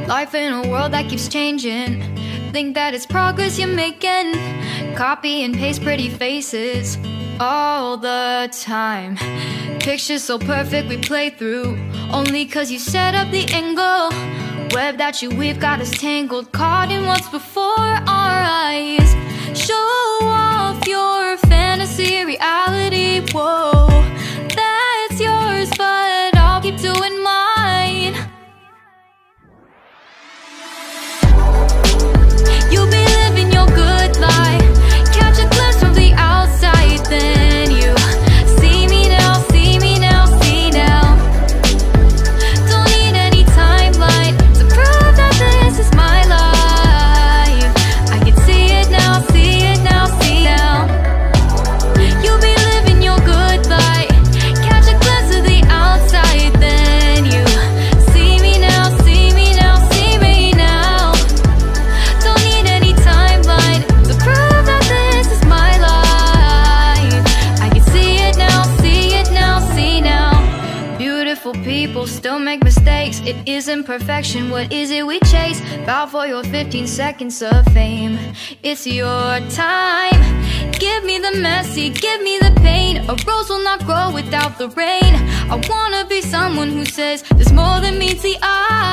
Life in a world that keeps changing. Think that it's progress you're making. Copy and paste pretty faces all the time. Pictures so perfect we play through, only cause you set up the angle. Web that you weave got us tangled, caught in what's before our eyes. Show off your fantasy reality, whoa, that's yours, but I'll keep doing mine. You'll be living your good life, catch a glimpse from the outside, then you see me now, see me now, see now. Don't need any timeline to prove that this is my life. I can see it now, see it now, see now. You'll be living your good life, catch a glimpse of the outside, then you see me now, see me now, see me now. Don't need any timeline to prove that this is my life. I can see it now, see it now, see now. Beautiful people still make mistakes. It isn't perfection, what is it we chase? Bow for your 15 seconds of fame. It's your time. Give me the messy, give me the pain. A rose will not grow without the rain. I wanna be someone who says there's more than meets the eye.